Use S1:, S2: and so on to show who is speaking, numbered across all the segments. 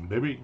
S1: Baby.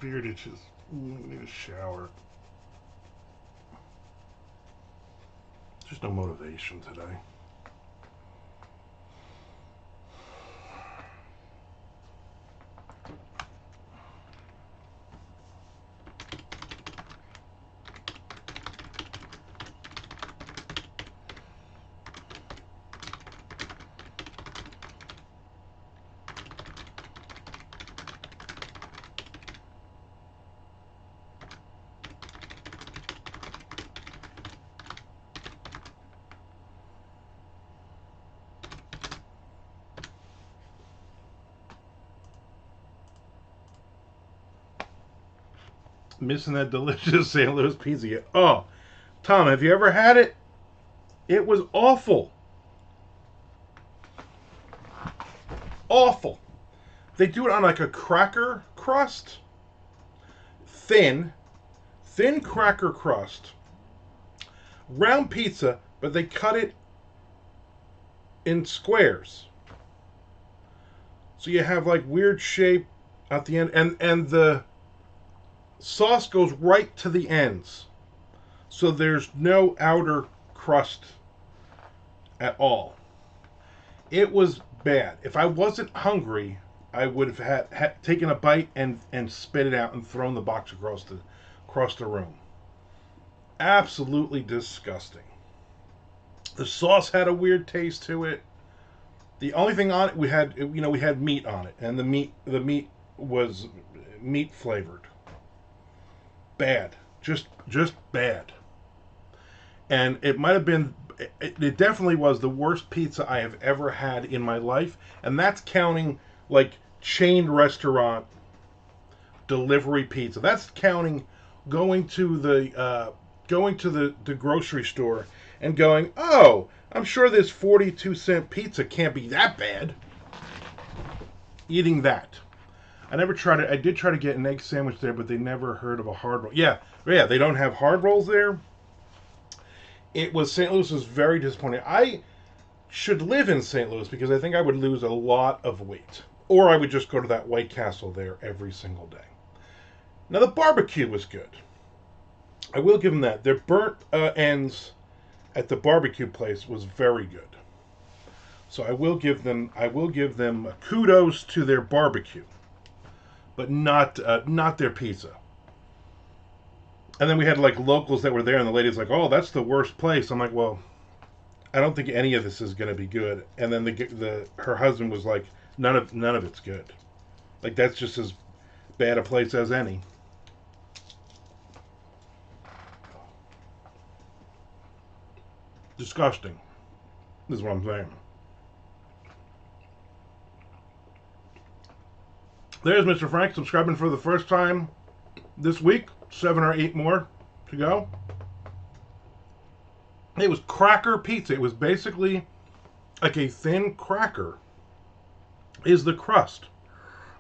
S1: Beard itches. Need a shower. Just no motivation today. Missing that delicious St. Louis pizza yet. Oh, Tom, have you ever had it? It was awful. Awful. They do it on like a cracker crust. Thin, thin cracker crust. Round pizza, but they cut it in squares. So you have like weird shape at the end, and the sauce goes right to the ends. So there's no outer crust at all. It was bad. If I wasn't hungry, I would have had taken a bite and spit it out and thrown the box across the room. Absolutely disgusting. The sauce had a weird taste to it. The only thing on it we had meat on it, and the meat was meat flavored. Bad, just bad. And it might have been, it definitely was the worst pizza I have ever had in my life, and that's counting like chain restaurant delivery pizza. That's counting going to the grocery store and going, oh, I'm sure this 42-cent pizza can't be that bad. Eating that. I never tried it. I did try to get an egg sandwich there, but they never heard of a hard roll. Yeah, they don't have hard rolls there. It was St. Louis was very disappointing. I should live in St. Louis because I think I would lose a lot of weight. Or I would just go to that White Castle there every single day. Now, the barbecue was good. I will give them that. Their burnt ends at the barbecue place was very good. So I will give them kudos to their barbecue, but not their pizza. And then we had like locals that were there, and the lady's like, "Oh, that's the worst place." I'm like, "Well, I don't think any of this is going to be good." And then her husband was like, "None of it's good. Like that's just as bad a place as any." Disgusting. Is what I'm saying. There's Mr. Frank subscribing for the first time this week. 7 or 8 more to go. It was cracker pizza. It was basically like a thin cracker is the crust.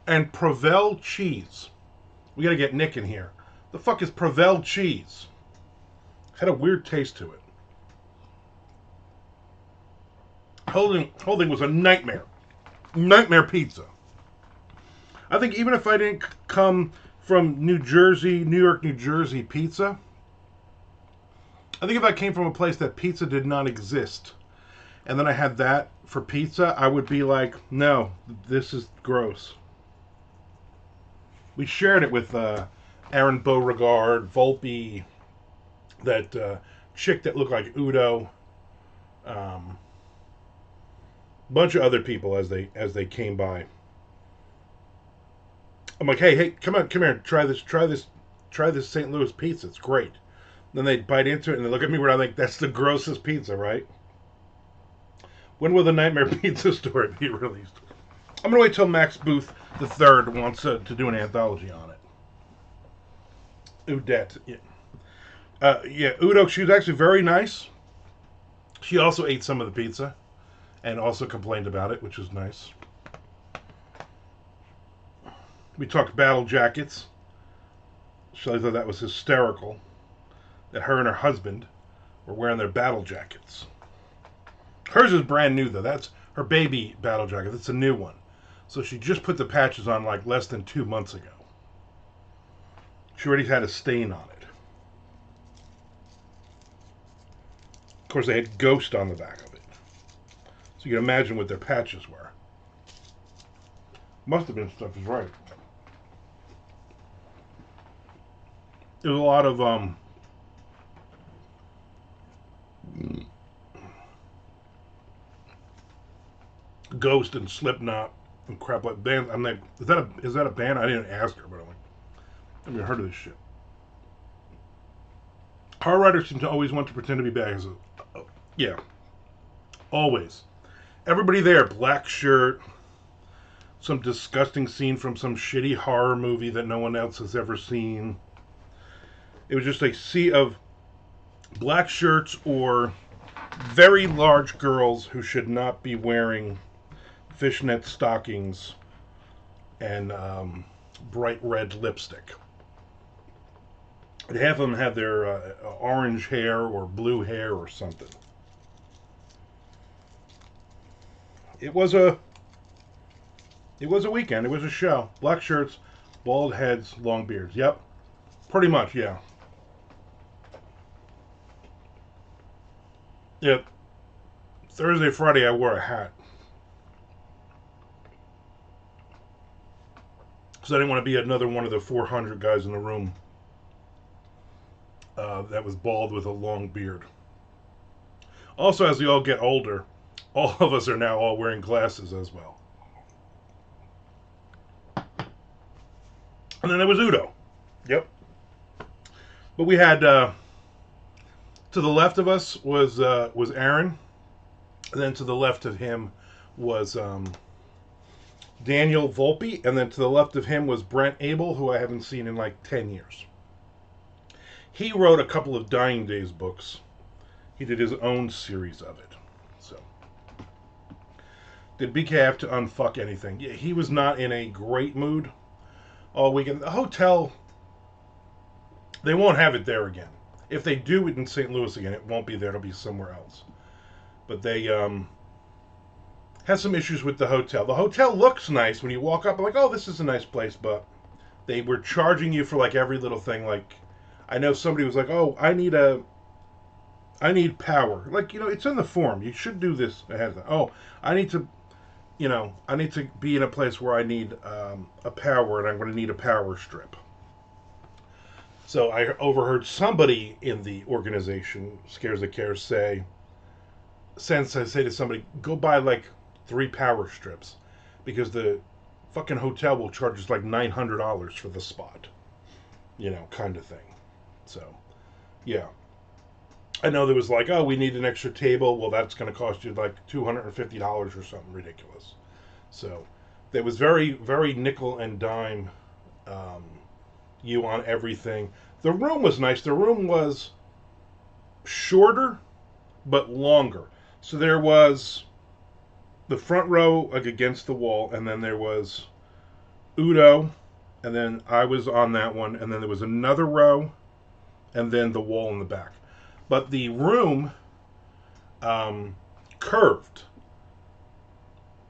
S1: And Provel cheese. We gotta get Nick in here. The fuck is Provel cheese? Had a weird taste to it. Holding was a nightmare. Nightmare pizza. I think even if I didn't come from New York, New Jersey pizza, I think if I came from a place that pizza did not exist, and then I had that for pizza, I would be like, no, this is gross. We shared it with Aaron Beauregard, Volpe, that chick that looked like Udo, bunch of other people as they came by. I'm like, hey, come here, try this St. Louis pizza. It's great. Then they bite into it and they look at me where I'm like, that's the grossest pizza, right? When will the Nightmare Pizza story be released? I'm gonna wait till Max Booth III wants to do an anthology on it. Udette, yeah, Udo. She was actually very nice. She also ate some of the pizza, and also complained about it, which was nice. We talked battle jackets. Shelley thought that was hysterical. That her and her husband were wearing their battle jackets. Hers is brand new though. That's her baby battle jacket. That's a new one. So she just put the patches on like less than 2 months ago. She already had a stain on it. Of course, they had Ghost on the back of it. So you can imagine what their patches were. Must have been stuff is right. There was a lot of Ghost and Slipknot and crap like band. I'm like, is that a band? I didn't ask her, but I'm like, I've never heard of this shit. Horror writers seem to always want to pretend to be bad. Yeah, always. Everybody there, black shirt, some disgusting scene from some shitty horror movie that no one else has ever seen. It was just a sea of black shirts or very large girls who should not be wearing fishnet stockings and bright red lipstick. And half of them had their orange hair or blue hair or something. It was a weekend. It was a show. Black shirts, bald heads, long beards. Yep. Pretty much, yeah. Yep. Thursday, Friday, I wore a hat. Because I didn't want to be another one of the 400 guys in the room that was bald with a long beard. Also, as we all get older, all of us are now all wearing glasses as well. And then there was Udo. Yep. But we had to the left of us was Aaron, and then to the left of him was Daniel Volpe, and then to the left of him was Brent Abel, who I haven't seen in like 10 years. He wrote a couple of Dying Days books. He did his own series of it. So, did BK have to unfuck anything? Yeah, he was not in a great mood all weekend. The hotel, they won't have it there again. If they do it in St. Louis again, it won't be there. It'll be somewhere else. But they has some issues with the hotel. The hotel looks nice when you walk up. I'm like, oh, this is a nice place, but they were charging you for like every little thing. Like, I know somebody was like, oh, I need power. Like, it's in the form. You should do this ahead of time. Oh, I need to, I need to be in a place where I need a power, and I'm going to need a power strip. So I overheard somebody in the organization, Scares the Cares, say to somebody, go buy like 3 power strips, because the fucking hotel will charge us like $900 for the spot, kind of thing. So, yeah. I know there was like, oh, we need an extra table. Well, that's going to cost you like $250 or something ridiculous. So there was very, very nickel and dime you on everything. The room was nice. The room was shorter but longer. So there was the front row like against the wall, and then there was Udo, and then I was on that one, and then there was another row, and then the wall in the back. But the room curved.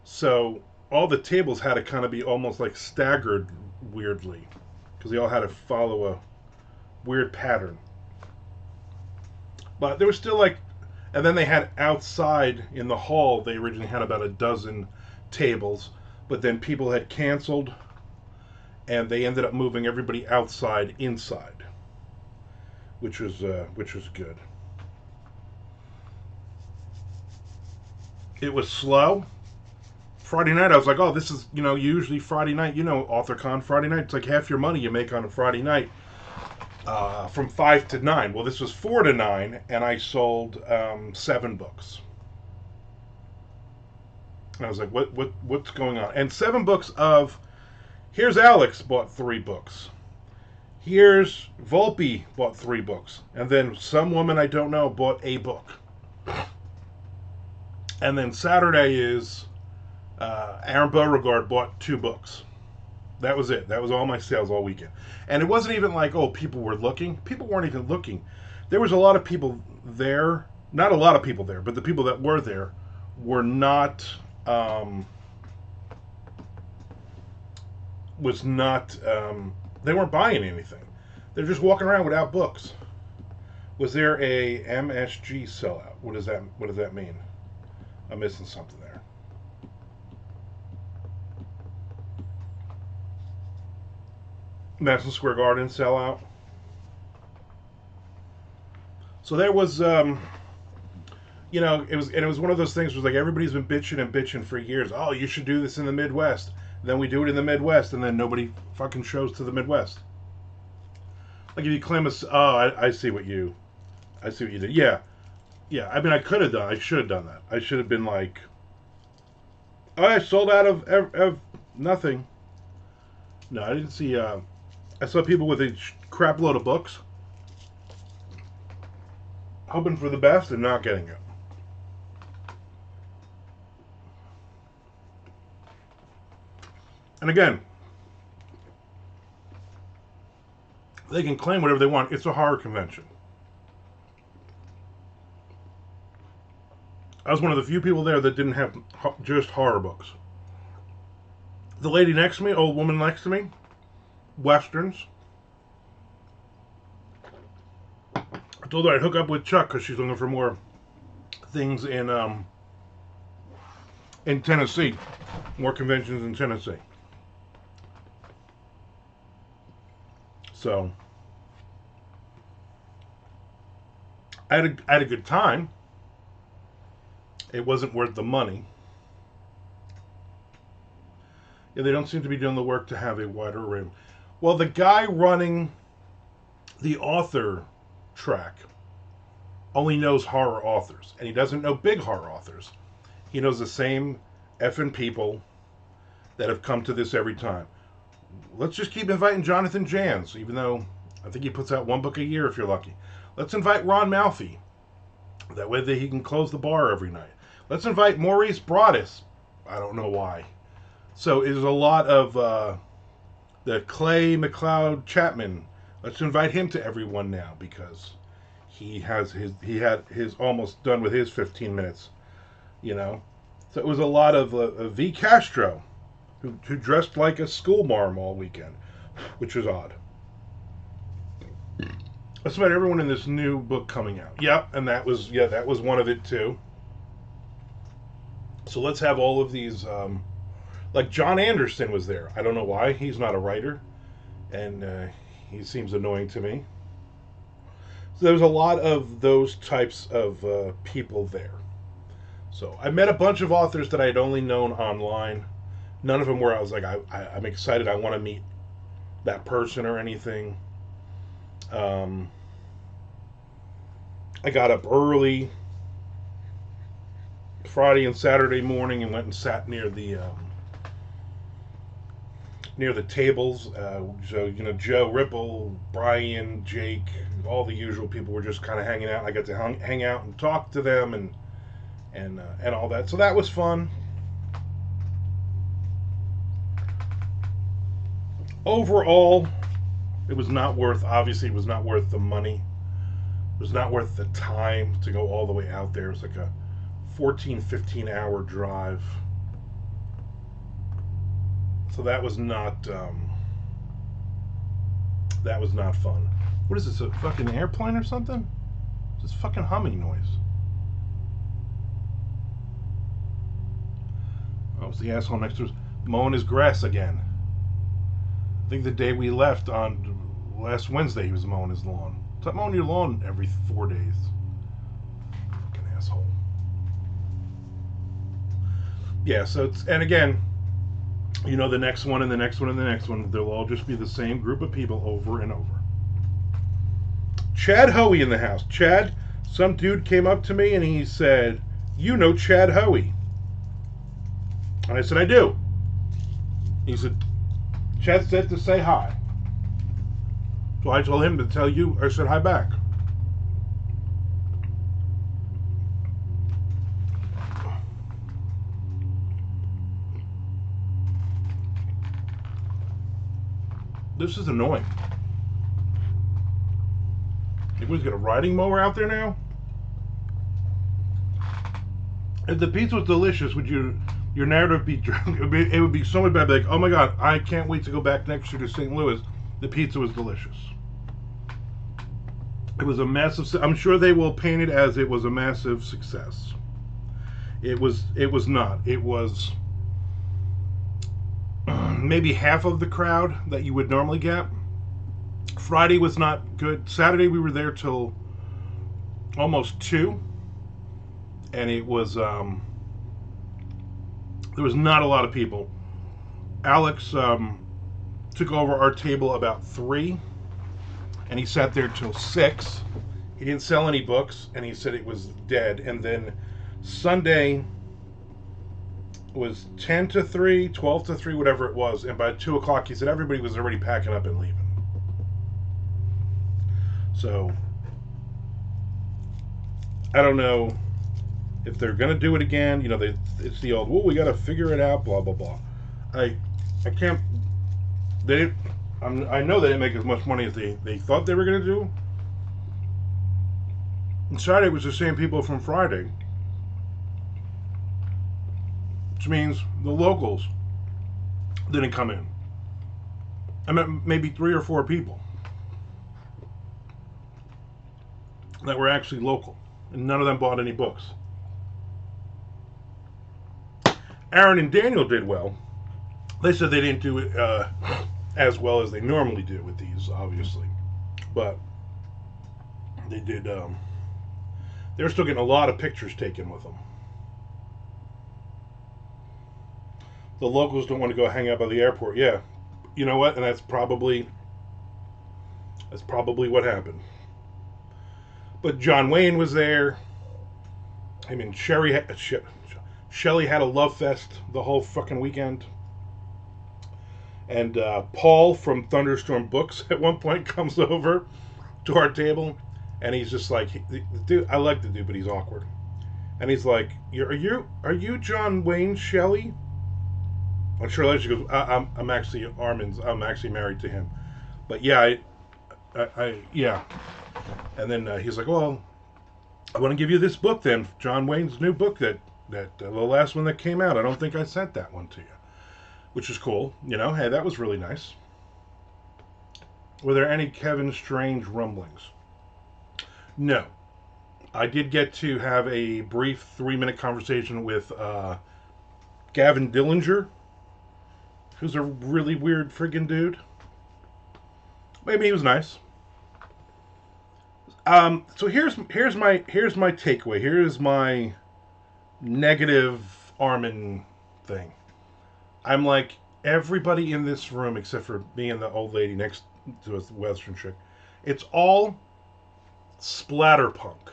S1: So all the tables had to kind of be almost like staggered weirdly, because they all had to follow a weird pattern. But there was still like, and then they had outside in the hall, they originally had about a dozen tables, but then people had canceled, and they ended up moving everybody outside inside, which was good. It was slow. Friday night, I was like, oh, this is, usually Friday night, AuthorCon Friday night, it's like half your money you make on a Friday night from 5 to 9. Well, this was 4 to 9, and I sold 7 books. And I was like, what's going on? And 7 books of, here's Alex bought 3 books. Here's Volpe bought 3 books. And then some woman I don't know bought a book. And then Saturday is Aaron Beauregard bought 2 books. That was it. That was all my sales all weekend. And it wasn't even like, oh, people were looking. People weren't even looking. There was a lot of people there. Not a lot of people there, but the people that were there were not, they weren't buying anything. They're just walking around without books. Was there a MSG sellout? What does that mean? I'm missing something there. Madison Square Garden sellout. So there was, it was one of those things. It was like everybody's been bitching for years. Oh, you should do this in the Midwest. Then we do it in the Midwest, and then nobody fucking shows to the Midwest. Like if you claim I see what you did. Yeah. I mean, I should have done that. I should have been like, oh, I sold out of nothing. No, I didn't see. I saw people with a crap load of books, hoping for the best and not getting it. And again, they can claim whatever they want. It's a horror convention. I was one of the few people there that didn't have just horror books. The lady next to me, old woman next to me, Westerns. I told her I'd hook up with Chuck because she's looking for more things in Tennessee, more conventions in Tennessee. So I had a good time. It wasn't worth the money. Yeah, they don't seem to be doing the work to have a wider array. Well, the guy running the author track only knows horror authors, and he doesn't know big horror authors. He knows the same effing people that have come to this every time. Let's just keep inviting Jonathan Jans, even though I think he puts out 1 book a year if you're lucky. Let's invite Ron Malfi. That way he can close the bar every night. Let's invite Maurice Broaddus. I don't know why. So there's a lot of the Clay McLeod Chapman. Let's invite him to everyone now because he had his almost done with his 15 minutes, So it was a lot of V. Castro, who dressed like a schoolmarm all weekend, which was odd. That's about everyone in this new book coming out. Yep, and that was one of it too. So let's have all of these. Like John Anderson was there. I don't know why. He's not a writer, and he seems annoying to me. So there was a lot of those types of people there. So I met a bunch of authors that I had only known online. None of them where I was like, I'm excited. I want to meet that person or anything. I got up early Friday and Saturday morning and went and sat near the tables. So Joe Ripple, Brian, Jake, all the usual people were just kind of hanging out. I got to hang out and talk to them and all that. So that was fun. Overall, it was not worth. Obviously, it was not worth the money. It was not worth the time to go all the way out there. It was like a 15 hour drive. So that was not fun. What is this, a fucking airplane or something? It's this fucking humming noise. Oh, it's the asshole next to us mowing his grass again. I think the day we left on last Wednesday he was mowing his lawn. Stop mowing your lawn every 4 days. Fucking asshole. Yeah, so it's, and again, the next one and the next one and the next one, they'll all just be the same group of people over and over. Chad Hoey in the house. Chad, some dude came up to me and he said, "You know Chad Hoey?" And I said, "I do." He said, "Chad said to say hi." So I told him to tell you I said hi back. This is annoying. Everybody's got a riding mower out there now? If the pizza was delicious, would your narrative be it would be so much better, like, oh my god, I can't wait to go back next year to St. Louis. The pizza was delicious. It was a massive, I'm sure they will paint it as it was a massive success. It was not. It was maybe half of the crowd that you would normally get. Friday was not good. Saturday we were there till almost 2, and it was there was not a lot of people. Alex took over our table about 3, and he sat there till 6. He didn't sell any books, and he said it was dead. And then Sunday was 10 to 3, 12 to 3, whatever it was, and by 2 o'clock he said everybody was already packing up and leaving. So I don't know if they're gonna do it again. It's the old, well, we gotta figure it out, blah blah blah. I can't. I know they didn't make as much money as they thought they were gonna do. And Saturday was the same people from Friday, which means the locals didn't come in. I met maybe 3 or 4 people that were actually local, and none of them bought any books. Aaron and Daniel did well. They said they didn't do it as well as they normally do with these, obviously, but they did. They're still getting a lot of pictures taken with them. The locals don't want to go hang out by the airport. Yeah, you know what? And that's probably what happened. But John Wayne was there. I mean, Shelley had a love fest the whole fucking weekend. And Paul from Thunderstorm Books at one point comes over to our table, and he's just like, dude, I like the dude, but he's awkward. And he's like, are you John Wayne Shelley? And Shirley, she goes, I'm actually Armand's. I'm actually married to him. But yeah, I yeah. And then he's like, well, I want to give you this book then, John Wayne's new book that That the last one that came out. I don't think I sent that one to you, which is cool. Hey, that was really nice. Were there any Kevin Strange rumblings? No. I did get to have a brief 3-minute conversation with Gavin Dillinger, who's a really weird friggin' dude. Maybe he was nice. So here's my takeaway. Here's my negative Armand thing. I'm like everybody in this room except for me and the old lady next to us, the Western chick. It's all splatterpunk.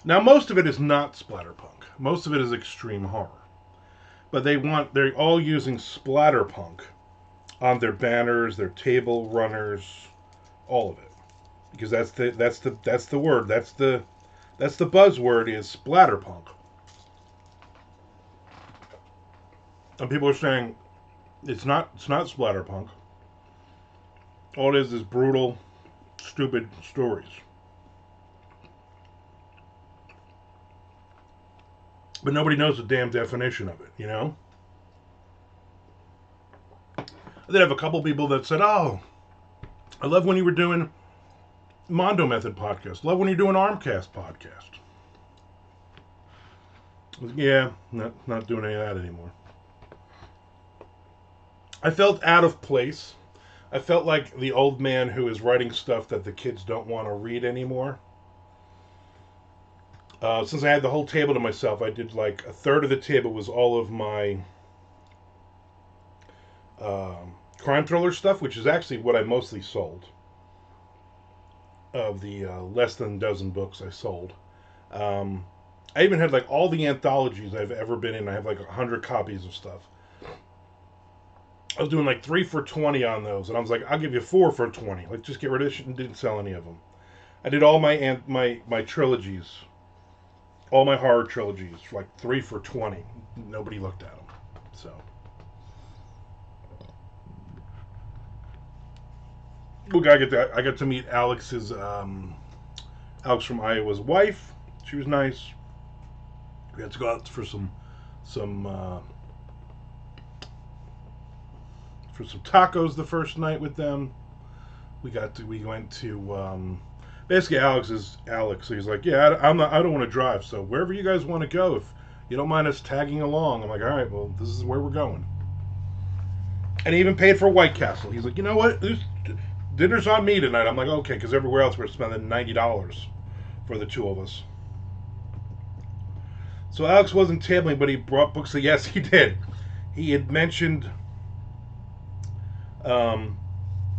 S1: Now most of it is not splatterpunk. Most of it is extreme horror. But they're all using splatterpunk on their banners, their table runners, all of it. Because that's the word. That's the buzzword is splatterpunk. And people are saying it's not splatterpunk. All it is brutal, stupid stories. But nobody knows the damn definition of it, I did have a couple people that said, "Oh, I love when you were doing Mondo Method podcast. Love when you're doing Armcast podcast." Yeah, not doing any of that anymore. I felt out of place. I felt like the old man who is writing stuff that the kids don't want to read anymore. Since I had the whole table to myself, I did like a third of the table was all of my crime thriller stuff, which is actually what I mostly sold. Of the less than a dozen books I sold. I even had like all the anthologies I've ever been in. I have like 100 copies of stuff. I was doing like 3 for $20 on those, and I was like, I'll give you 4 for $20. Like, just get rid of this shit, and didn't sell any of them. I did all my trilogies, all my horror trilogies, for like 3 for $20. Nobody looked at them, so. Look, I got to meet Alex's Alex from Iowa's wife. She was nice. We had to go out for some tacos the first night with them. We went to basically Alex, so he's like, yeah, I don't want to drive, so wherever you guys want to go, if you don't mind us tagging along. I'm like, all right, well, this is where we're going. And he even paid for White Castle. He's like, you know what, dinner's on me tonight. I'm like, okay, because everywhere else we're spending $90 for the two of us. So Alex wasn't tabling, but he brought books. So yes, he did. He had mentioned, because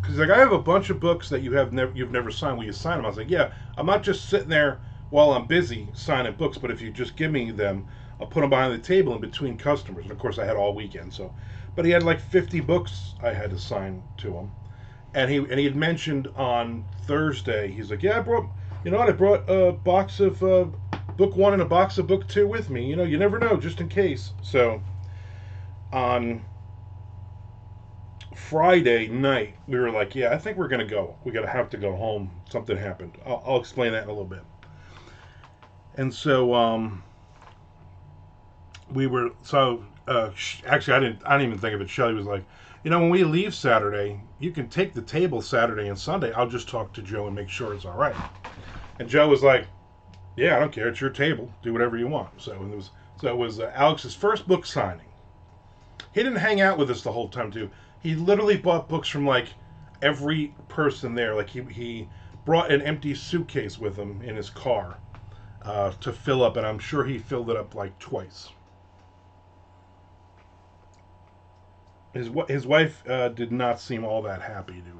S1: he's like, I have a bunch of books that you've never signed. Will you sign them? I was like, yeah. I'm not just sitting there while I'm busy signing books, but if you just give me them, I'll put them behind the table in between customers. And of course, I had all weekend. So, but he had like 50 books I had to sign to him. And he had mentioned on Thursday, he's like, yeah, I brought a box of book 1 and a box of book 2 with me. You never know, just in case. So on Friday night, we were like, yeah, I think we're going to go. We're going to have to go home. Something happened. I'll explain that in a little bit. And so we were, actually, I didn't even think of it. Shelley was like, when we leave Saturday, you can take the table Saturday and Sunday. I'll just talk to Joe and make sure it's all right. And Joe was like, yeah, I don't care. It's your table. Do whatever you want. So it was Alex's first book signing. He didn't hang out with us the whole time, too. He literally bought books from, like, every person there. Like, he brought an empty suitcase with him in his car to fill up, and I'm sure he filled it up, like, twice. His wife did not seem all that happy to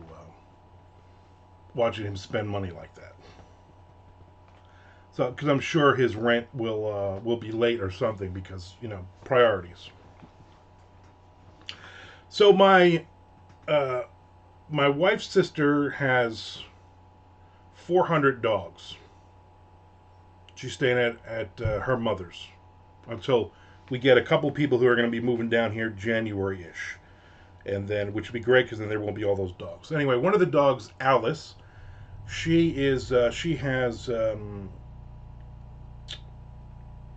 S1: watching him spend money like that. So, because I'm sure his rent will be late or something because priorities. So my wife's sister has 400 dogs. She's staying at her mother's until we get a couple people who are going to be moving down here January-ish. And then, which would be great because then there won't be all those dogs. Anyway, one of the dogs, Alice, she has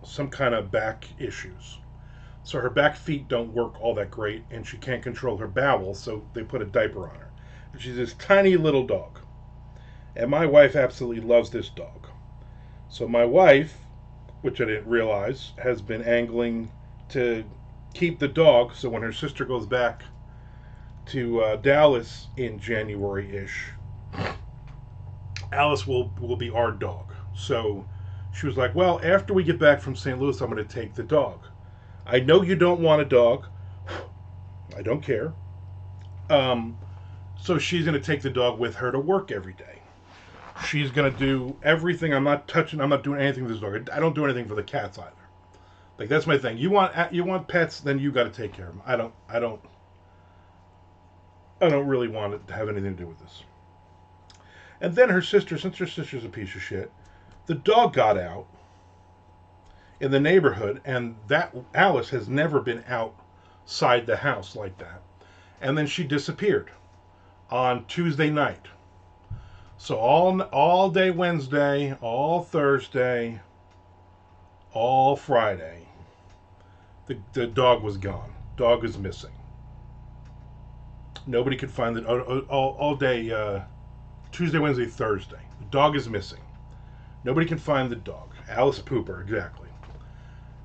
S1: some kind of back issues. So her back feet don't work all that great, and she can't control her bowels, so they put a diaper on her. And she's this tiny little dog. And my wife absolutely loves this dog. So my wife, which I didn't realize, has been angling to keep the dog so when her sister goes back to Dallas in January ish, Alice will be our dog. So she was like, well, after we get back from St. Louis, I'm going to take the dog. I know you don't want a dog. I don't care. So she's going to take the dog with her to work every day. She's going to do everything. I'm not doing anything with this dog. I don't do anything for the cats either. Like, that's my thing. You want pets, then you got to take care of them. I don't really want it to have anything to do with this. And then her sister, since her sister's a piece of shit, the dog got out in the neighborhood, and that Alice has never been outside the house like that. And then she disappeared on Tuesday night. So all day Wednesday, all Thursday, all Friday, the dog was gone. Dog is missing. Nobody could find it all day. Tuesday, Wednesday, Thursday. The dog is missing. Nobody can find the dog. Alice Pooper, exactly.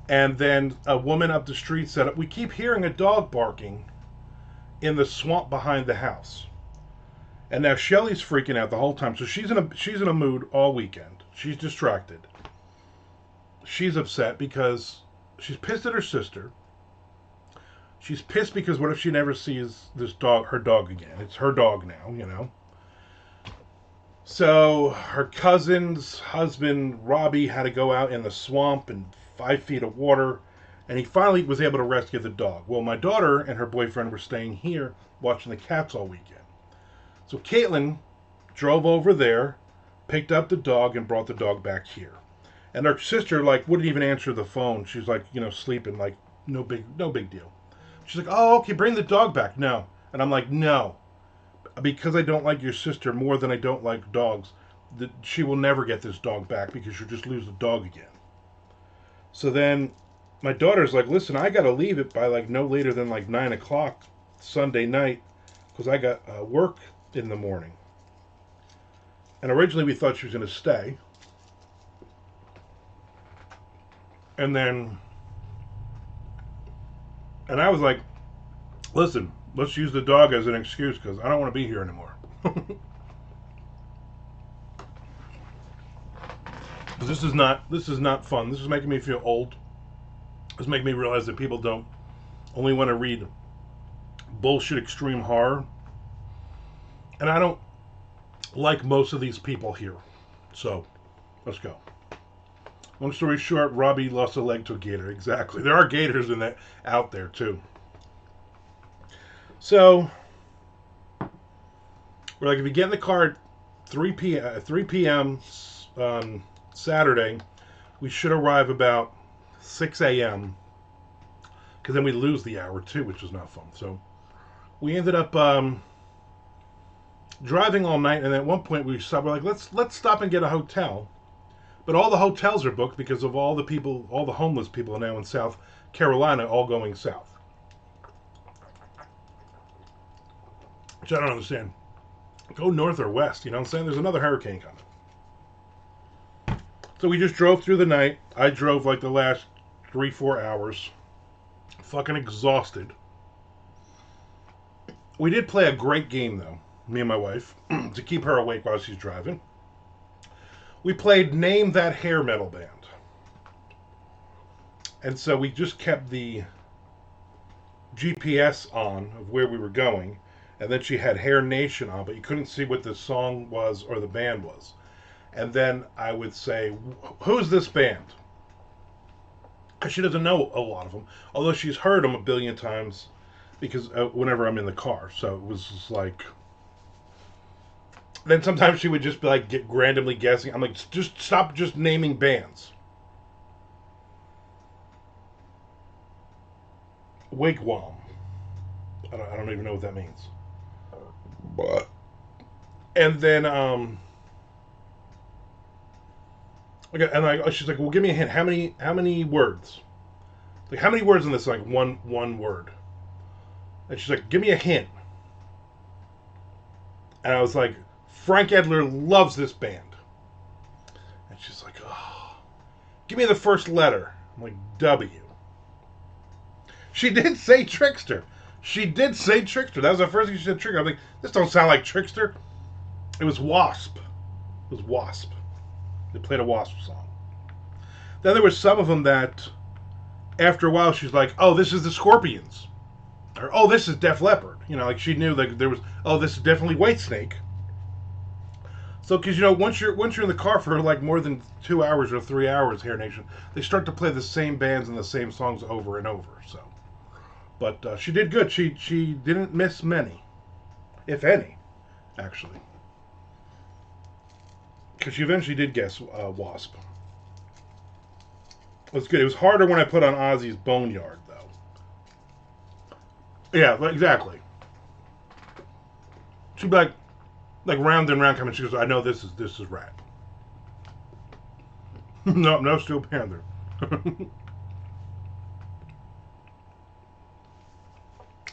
S1: And then a woman up the street said, we keep hearing a dog barking in the swamp behind the house. And now Shelly's freaking out the whole time. So she's in a mood all weekend. She's distracted. She's upset because she's pissed at her sister. She's pissed because what if she never sees her dog again? It's her dog now, you know. So her cousin's husband, Robbie, had to go out in the swamp in 5 feet of water, and he finally was able to rescue the dog. Well, my daughter and her boyfriend were staying here watching the cats all weekend. So Caitlin drove over there, picked up the dog, and brought the dog back here. And her sister, wouldn't even answer the phone. She's sleeping, no big deal. She's like, oh, okay, bring the dog back. No. And I'm like, no. Because I don't like your sister more than I don't like dogs, she will never get this dog back because she'll just lose the dog again. So then my daughter's like, listen, I got to leave it by no later than 9 o'clock Sunday night because I got work in the morning. And originally we thought she was going to stay. And I was like, listen, let's use the dog as an excuse because I don't want to be here anymore. This is not fun. This is making me feel old. It's making me realize that people don't only want to read bullshit extreme horror. And I don't like most of these people here. So, let's go. Long story short, Robbie lost a leg to a gator. Exactly. There are gators out there too. So, we're like, if you get in the car at 3 p.m. on Saturday, we should arrive about 6 a.m. because then we lose the hour too, which was not fun. So, we ended up driving all night, and at one point we stopped. We're like, let's stop and get a hotel. But all the hotels are booked because of all the homeless people now in South Carolina all going south. Which I don't understand. Go north or west, you know what I'm saying? There's another hurricane coming. So we just drove through the night. I drove the last 3-4 hours. Fucking exhausted. We did play a great game, though, me and my wife, to keep her awake while she's driving. We played Name That Hair Metal Band. And so we just kept the GPS on of where we were going. And then she had Hair Nation on, but you couldn't see what the song was or the band was. And then I would say, who's this band? Because she doesn't know a lot of them. Although she's heard them a billion times because whenever I'm in the car. So it was just like... Then sometimes she would just be randomly guessing. I'm like, just stop just naming bands. Wigwam. I don't even know what that means. But and then Okay, and she's like, well, give me a hint. How many words? Like, how many words in this? Like, one word. And she's like, give me a hint. And I was like, Frank Edler loves this band. And she's like, oh, give me the first letter. I'm like, W. She did say Trickster. She did say Trickster. That was the first thing she said, Trickster. I'm like, this don't sound like Trickster. It was Wasp. It was Wasp. They played a Wasp song. Then there were some of them that, after a while, she's like, oh, this is the Scorpions. Or, oh, this is Def Leppard. You know, like she knew that there was, oh, this is definitely Whitesnake. So, because, you know, once you're in the car for like more than 2 hours or 3 hours, Hair Nation, they start to play the same bands and the same songs over and over. So, but she did good. She didn't miss many, if any, actually. Because she eventually did guess Wasp. It was good. It was harder when I put on Ozzy's Boneyard, though. Yeah, exactly. She'd be like round and round coming. She goes, I know this is rap. No Steel Panther.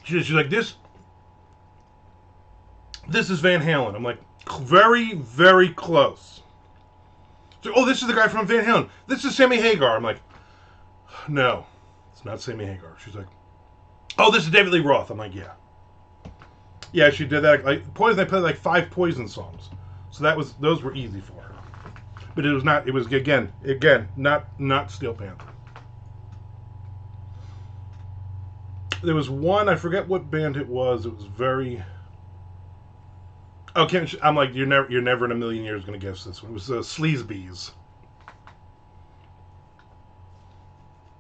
S1: She's like, this is Van Halen. I'm like, very, very close. So, oh, this is the guy from Van Halen. This is Sammy Hagar. I'm like, no, it's not Sammy Hagar. She's like, oh, this is David Lee Roth. I'm like, yeah. Yeah, she did that. Like Poison, I played like 5 Poison songs. So those were easy for her. But it was not, it was, again, not Steel Panther. There was one, I forget what band it was. It was very... Oh, I'm like, you're never in a million years going to guess this one. It was Sleazebees.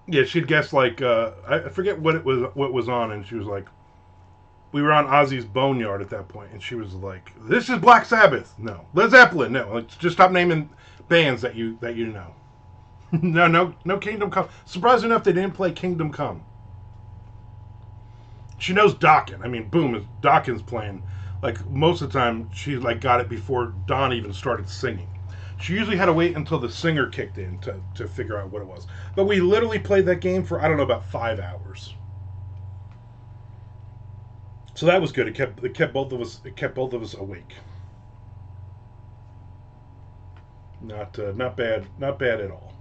S1: Yeah, she'd guessed like, I forget what was on, and she was like, we were on Ozzy's Boneyard at that point, and she was like, this is Black Sabbath. No. Led Zeppelin. No. Like, just stop naming bands that you know. No Kingdom Come. Surprisingly enough, they didn't play Kingdom Come. She knows Dokken. I mean, boom, Dokken's playing. Like, most of the time, she like got it before Don even started singing. She usually had to wait until the singer kicked in to figure out what it was. But we literally played that game for, I don't know, about 5 hours. So that was good. It kept both of us awake. Not bad at all.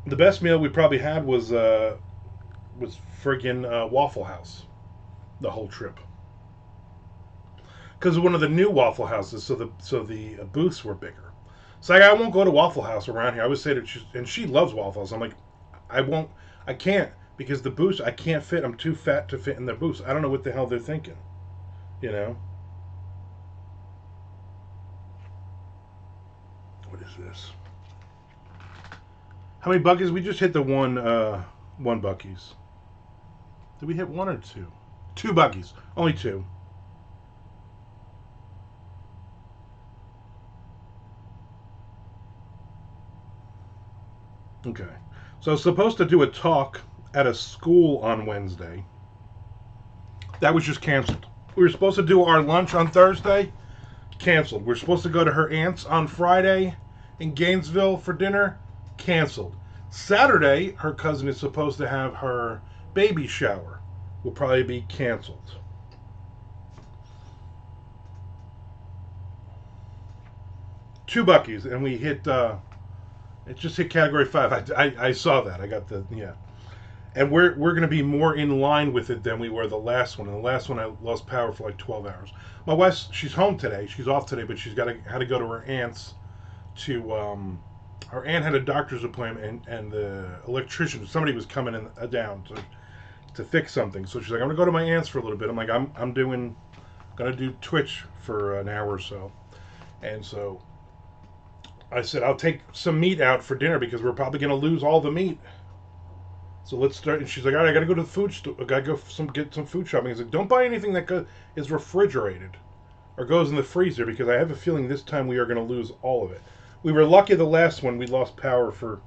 S1: The best meal we probably had was friggin' Waffle House, the whole trip. Because of one of the new Waffle Houses, so the booths were bigger. So I won't go to Waffle House around here. I would say that she loves Waffle House. I'm like, I can't, because the booths, I can't fit. I'm too fat to fit in their booths. I don't know what the hell they're thinking, you know. What is this? How many Buc-ee's? We just hit the one Buc-ee's. Did we hit 1 or 2? 2 Buc-ee's. Only 2. Okay. So I was supposed to do a talk at a school on Wednesday. That was just canceled. We were supposed to do our lunch on Thursday. Canceled. We were supposed to go to her aunt's on Friday in Gainesville for dinner. Canceled. Saturday, her cousin is supposed to have her baby shower. Will probably be canceled. Two Buc-ee's, and we hit. It just hit category 5. I saw that. I got the and we're going to be more in line with it than we were the last one. And the last one I lost power for like 12 hours. My wife, she's home today. She's off today, but she's had to go to her aunt's to. Her aunt had a doctor's appointment, and the electrician, somebody was coming in down to fix something. So she's like, I'm gonna go to my aunt's for a little bit. I'm like, I'm gonna do Twitch for an hour or so, and so I said I'll take some meat out for dinner because we're probably gonna lose all the meat. So let's start. And she's like, all right, I gotta go to the food store. I gotta go get some food shopping. He's like, don't buy anything that is refrigerated or goes in the freezer because I have a feeling this time we are gonna lose all of it. We were lucky the last one we lost power for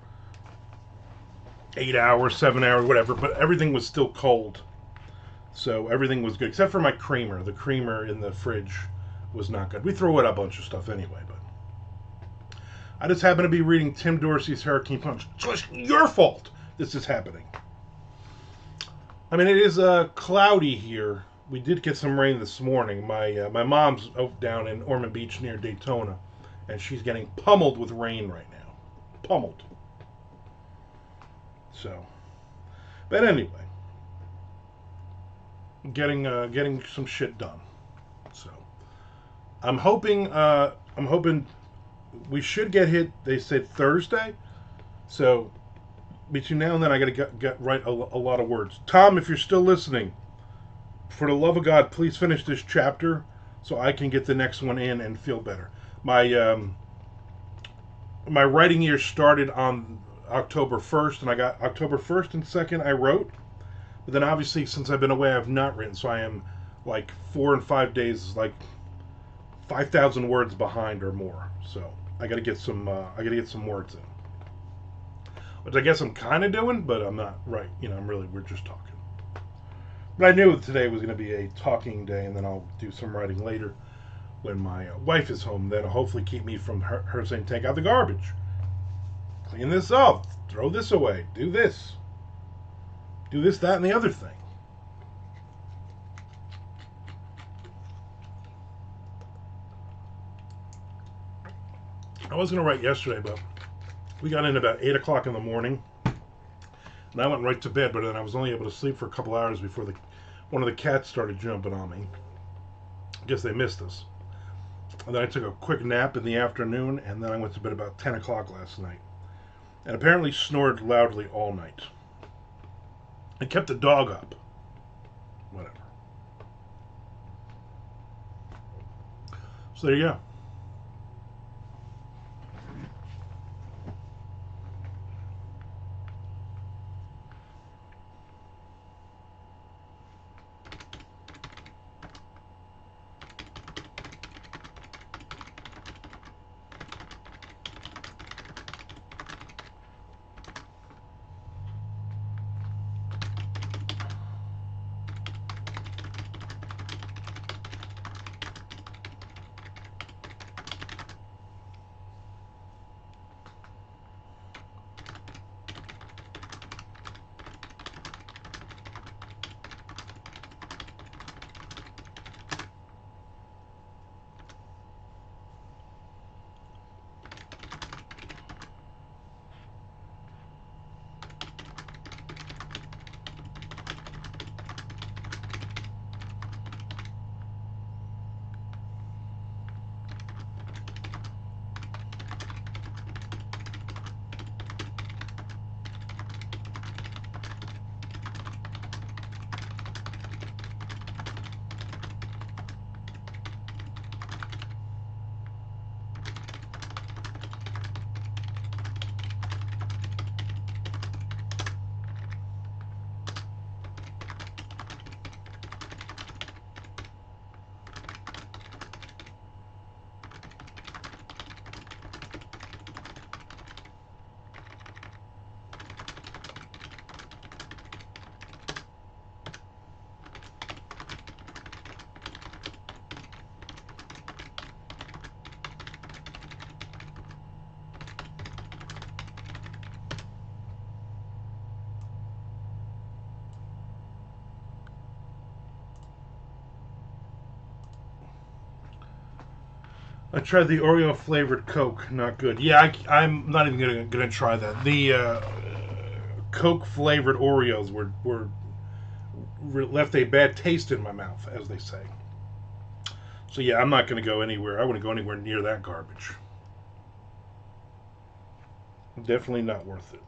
S1: 8 hours, 7 hours, whatever, but everything was still cold. So everything was good, except for my creamer. The creamer in the fridge was not good. We throw out a bunch of stuff anyway, but I just happen to be reading Tim Dorsey's Hurricane Punch. So it's your fault this is happening. I mean, it is cloudy here. We did get some rain this morning. My mom's out down in Ormond Beach near Daytona, and she's getting pummeled with rain right now. Pummeled. So, but anyway, getting some shit done. So, I'm hoping we should get hit. They said Thursday. So between now and then, I got to get write a lot of words. Tom, if you're still listening, for the love of God, please finish this chapter so I can get the next one in and feel better. My writing year started on October 1st, and I got October 1st and 2nd I wrote. But then obviously, since I've been away, I've not written, so I am like 4 and 5 days, like 5,000 words behind or more. So I got to get some words in. Which I guess I'm kind of doing, but I'm not right. We're just talking. But I knew today was going to be a talking day, and then I'll do some writing later when my wife is home. That'll hopefully keep me from her saying, take out the garbage, clean this up, throw this away, do this, that, and the other thing. I was going to write yesterday, but we got in about 8 o'clock in the morning, and I went right to bed, but then I was only able to sleep for a couple hours before one of the cats started jumping on me. I guess they missed us. And then I took a quick nap in the afternoon, and then I went to bed about 10 o'clock last night. And apparently snored loudly all night. I kept the dog up. Whatever. So there you go. I tried the Oreo flavored Coke. Not good. Yeah, I'm not even gonna try that. The Coke flavored Oreos were left a bad taste in my mouth, as they say. So yeah, I'm not gonna go anywhere. I wouldn't go anywhere near that garbage. Definitely not worth it.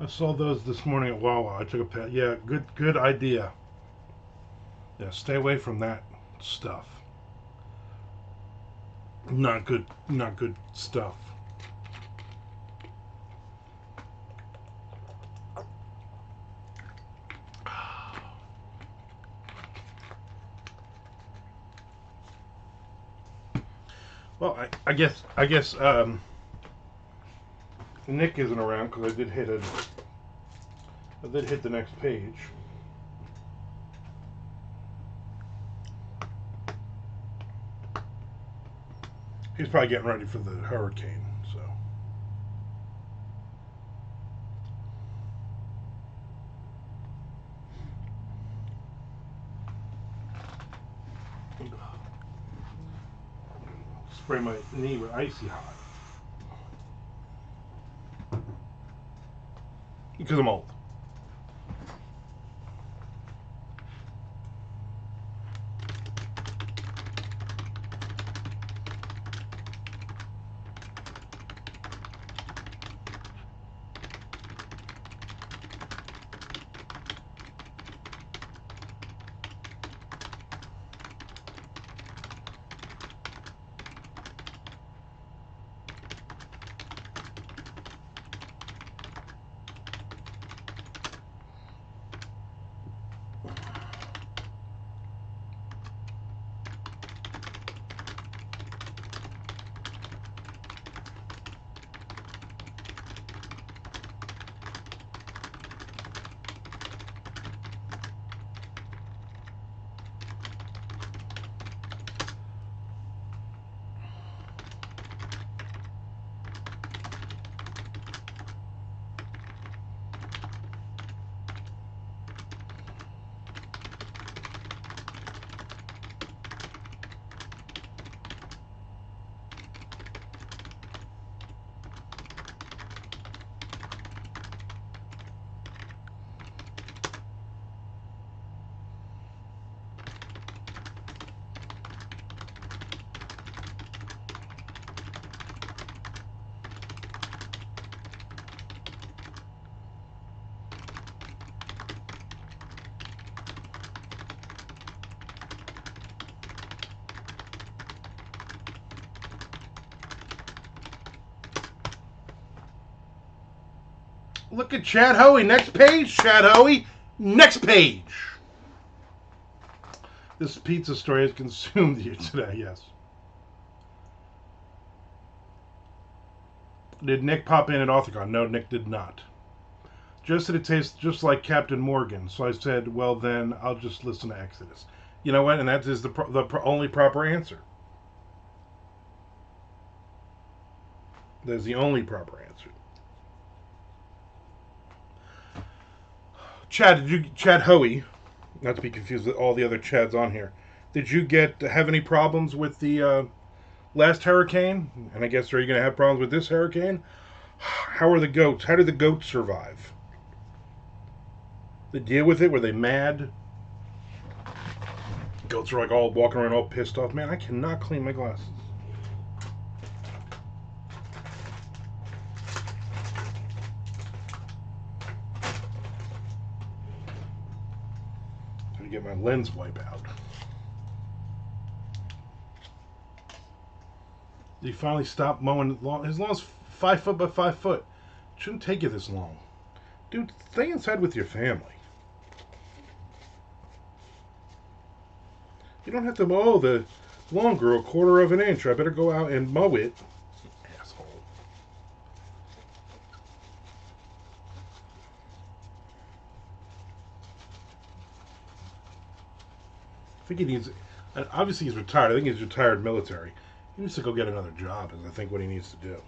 S1: I saw those this morning at Wawa. I took a pat. Yeah, good idea. Yeah, stay away from that stuff. Not good stuff. Well, I guess Nick isn't around because I did hit the next page. He's probably getting ready for the hurricane, so. Spray my knee with icy hot. Because I'm old. Look at Chad Hoey. Next page, Chad Hoey. Next page. This pizza story has consumed you today, yes. Did Nick pop in at AuthorCon? No, Nick did not. Just that it tastes just like Captain Morgan. So I said, well, then I'll just listen to Exodus. You know what? And that is the only proper answer. That is the only proper answer. Chad Hoey, not to be confused with all the other Chads on here. Did you have any problems with the last hurricane? And I guess are you going to have problems with this hurricane? How are the goats? How did the goats survive? They deal with it? Were they mad? Goats are like all walking around all pissed off. Man, I cannot clean my glasses. Gotta get my lens wipe out. Did he finally stop mowing lawn? His lawn's 5 foot by 5 foot. It shouldn't take you this long. Dude, stay inside with your family. You don't have to mow the lawn grew a 1/4 of an inch. I better go out and mow it. Asshole. I think he needs... Obviously he's retired. I think he's retired military. He needs to go get another job is I think what he needs to do.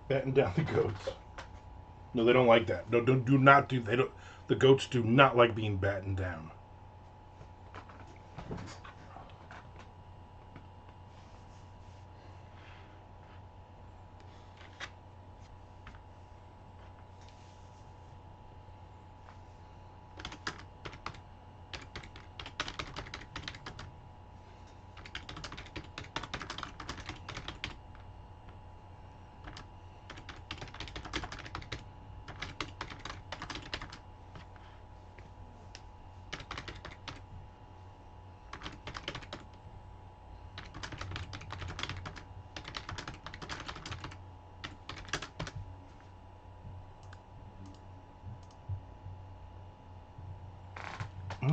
S1: Batten down the goats. No, they don't like that. No, do not do. They don't. The goats do not like being battened down.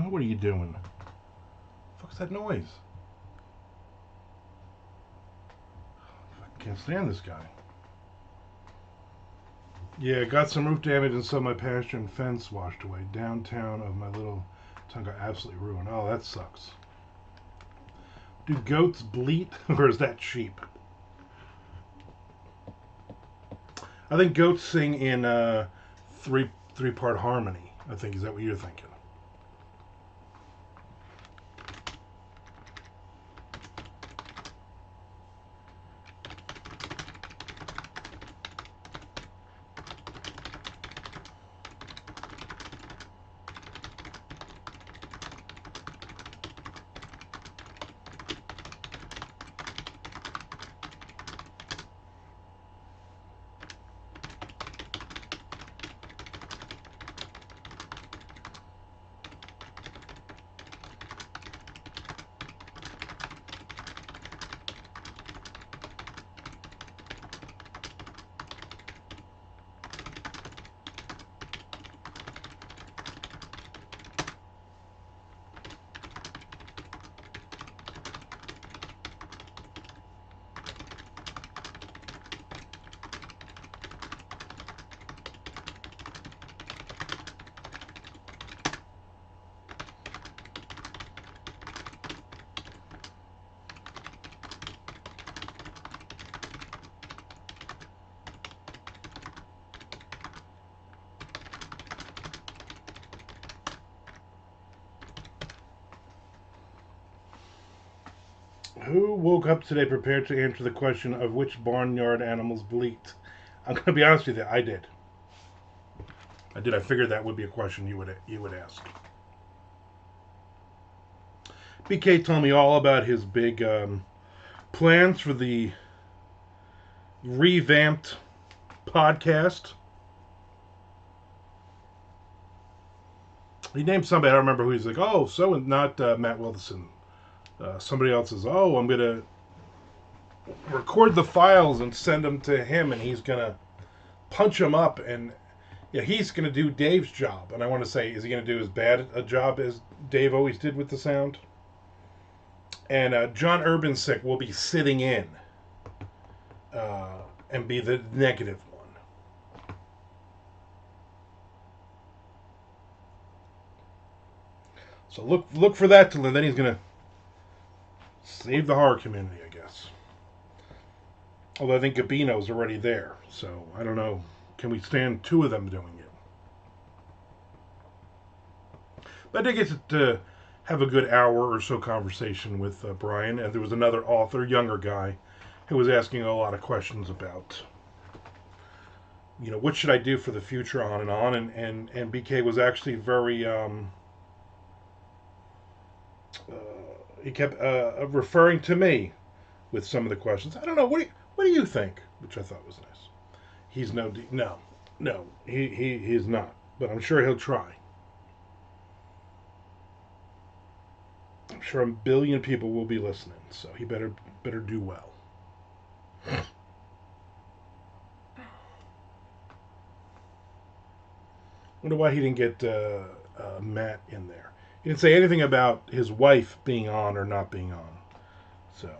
S1: What are you doing? The fuck's that noise? I can't stand this guy. Yeah, got some roof damage and some of my pasture and fence washed away. Downtown of my little town got absolutely ruined. Oh, that sucks. Do goats bleat, or is that sheep? I think goats sing in three-part harmony. I think, is that what you're thinking? Who woke up today prepared to answer the question of which barnyard animals bleat? I'm going to be honest with you, I did. I did. I figured that would be a question you would ask. BK told me all about his big plans for the revamped podcast. He named somebody, I don't remember who. He's like, oh, so not Matt Wilson. Somebody else says, oh, I'm going to record the files and send them to him, and he's going to punch them up, and he's going to do Dave's job. And I want to say, is he going to do as bad a job as Dave always did with the sound? And John Urbansick will be sitting in and be the negative one. So look for that till then. He's going to save the horror community, I guess. Although I think Gabino's already there, so I don't know. Can we stand two of them doing it? But I did get to have a good hour or so conversation with Brian, and there was another author, younger guy, who was asking a lot of questions about, what should I do for the future, on and on, and BK was actually very, he kept referring to me with some of the questions. I don't know, what do you think? Which I thought was nice. He's no, he's not, but I'm sure he'll try. I'm sure a billion people will be listening, so he better do well. Wonder why he didn't get Matt in there. He didn't say anything about his wife being on or not being on. So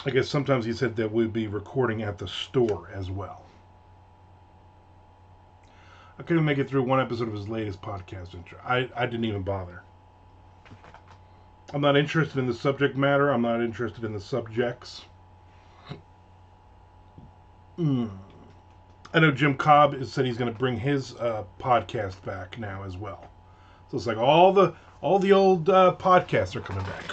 S1: I guess sometimes he said that we'd be recording at the store as well. I couldn't make it through one episode of his latest podcast intro. I didn't even bother. I'm not interested in the subject matter. I'm not interested in the subjects. I know Jim Cobb has said he's going to bring his podcast back now as well. So it's like all the old podcasts are coming back.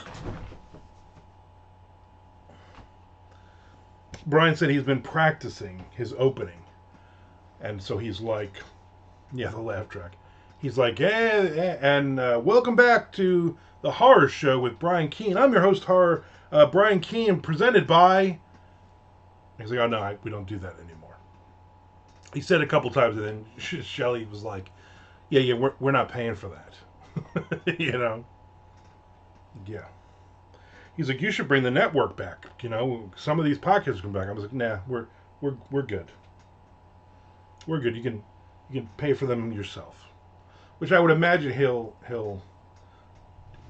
S1: Brian said he's been practicing his opening, and so he's like, the laugh track. He's like, hey, and welcome back to the Horror Show with Brian Keene. I'm your host, Brian Keene, presented by. He's like, oh no, we don't do that anymore. He said a couple times, and then Shelley was like, yeah, we're not paying for that. Yeah. He's like, you should bring the network back. Some of these podcasts come back. I was like, nah, we're good. We're good. You can pay for them yourself. which I would imagine he'll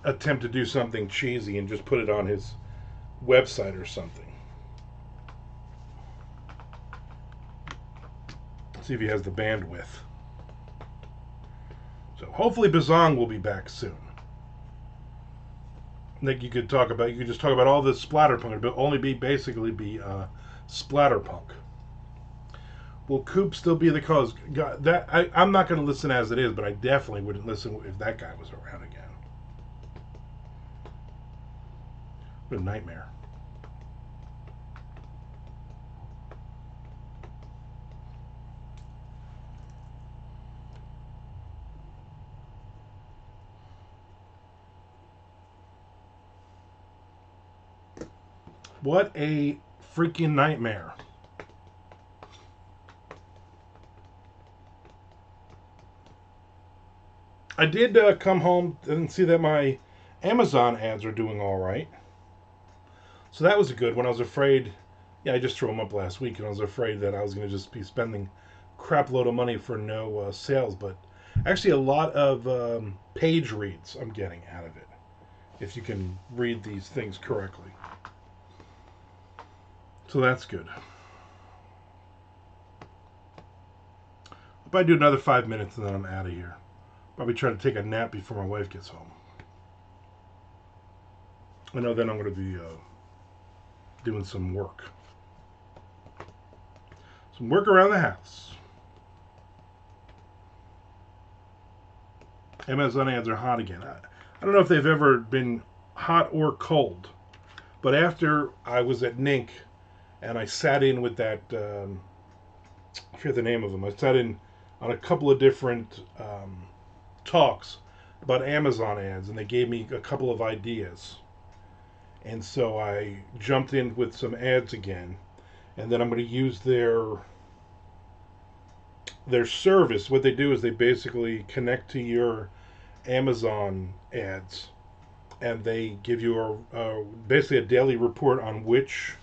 S1: attempt to do something cheesy and just put it on his website or something. See if he has the bandwidth. So hopefully Bazong will be back soon. Nick, you could just talk about all this splatterpunk. It'll only basically be splatterpunk. Will Coop still be the cause? God, I'm not going to listen as it is, but I definitely wouldn't listen if that guy was around again. What a nightmare. What a freaking nightmare. I did come home and see that my Amazon ads are doing all right. So that was a good one. I was afraid, I just threw them up last week, and I was afraid that I was going to just be spending crap load of money for no sales. But actually, a lot of page reads I'm getting out of it, if you can read these things correctly. So that's good. I'll probably do another 5 minutes and then I'm out of here. Probably try to take a nap before my wife gets home. I know then I'm going to be doing some work. Some work around the house. Amazon ads are hot again. I don't know if they've ever been hot or cold, but after I was at NINC and I sat in with that, I forget the name of them. I sat in on a couple of different talks about Amazon ads, and they gave me a couple of ideas. And so I jumped in with some ads again, and then I'm going to use their service. What they do is they basically connect to your Amazon ads, and they give you basically a daily report on which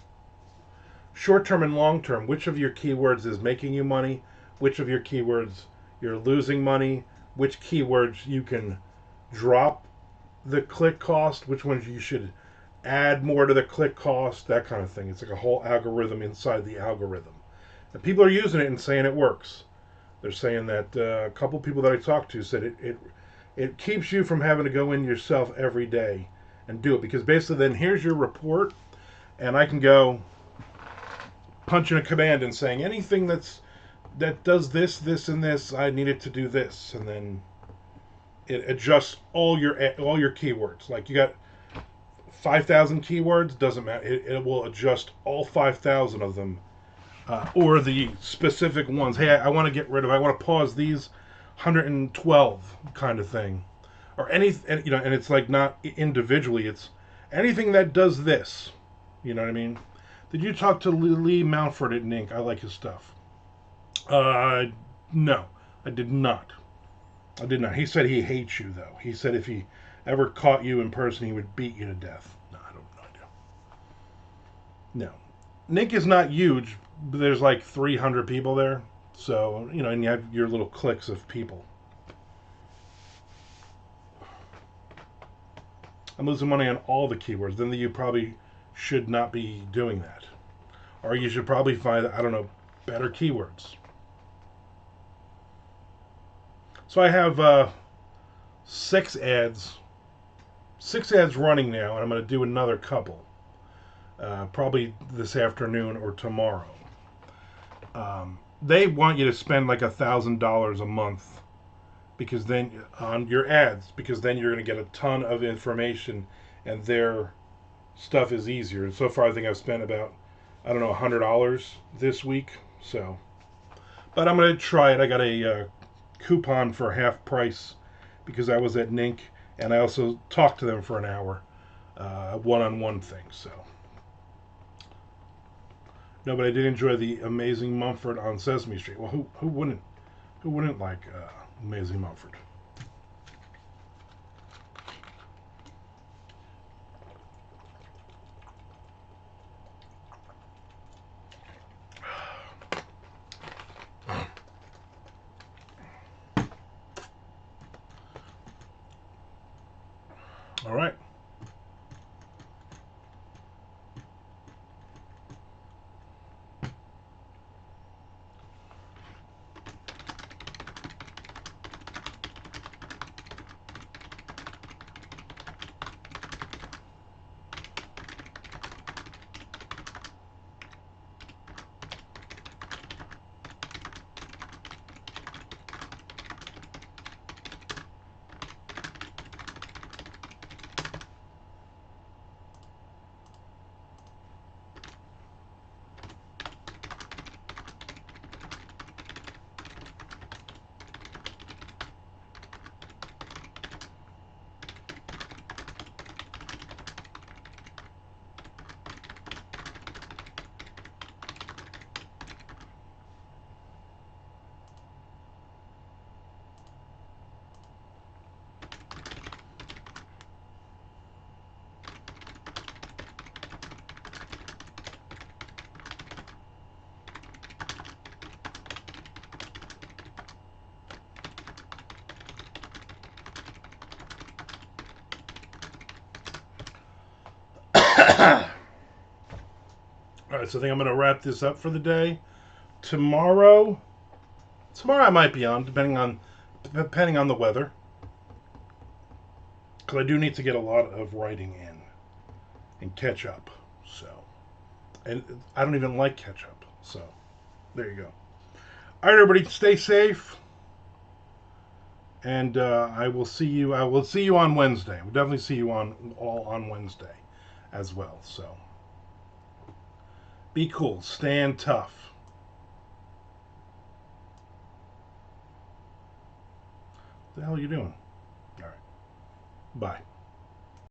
S1: short-term and long-term, which of your keywords is making you money, which of your keywords you're losing money, which keywords you can drop the click cost, which ones you should add more to the click cost, that kind of thing. It's like a whole algorithm inside the algorithm. And people are using it and saying it works. They're saying that a couple people that I talked to said it keeps you from having to go in yourself every day and do it, because basically then here's your report, and I can go punch in a command and saying anything that does this, this, and this, I need it to do this, and then it adjusts all your keywords. Like you got 5,000 keywords, doesn't matter. It will adjust all 5,000 of them, or the specific ones. Hey, I want to get rid of. I want to pause these 112 kind of thing, or and it's like not individually. It's anything that does this. You know what I mean? Did you talk to Lee Mountford at NINC? I like his stuff. No, I did not. I did not. He said he hates you, though. He said if he ever caught you in person, he would beat you to death. No, I don't know. No. NINC is not huge, but there's like 300 people there. So, and you have your little cliques of people. I'm losing money on all the keywords. Then you probably should not be doing that. Or you should probably find, better keywords. So I have 6 ads running now, and I'm going to do another couple, probably this afternoon or tomorrow. They want you to spend like $1,000 a month, because then on your ads, because then you're going to get a ton of information, and their stuff is easier. And so far, I think I've spent about $100 this week. So, but I'm going to try it. I got a coupon for half price because I was at NINC, and I also talked to them for an hour, one-on-one thing. So, no, but I did enjoy the Amazing Mumford on Sesame Street. Well, who wouldn't like Amazing Mumford? All right. All right, so I think I'm going to wrap this up for the day. Tomorrow I might be on, depending on the weather, because I do need to get a lot of writing in and catch up. So, and I don't even like catch up. So, there you go. All right, everybody, stay safe, and I will see you. I will see you on Wednesday. We'll definitely see you on Wednesday, as well. So, be cool, stand tough. What the hell are you doing? All right, bye.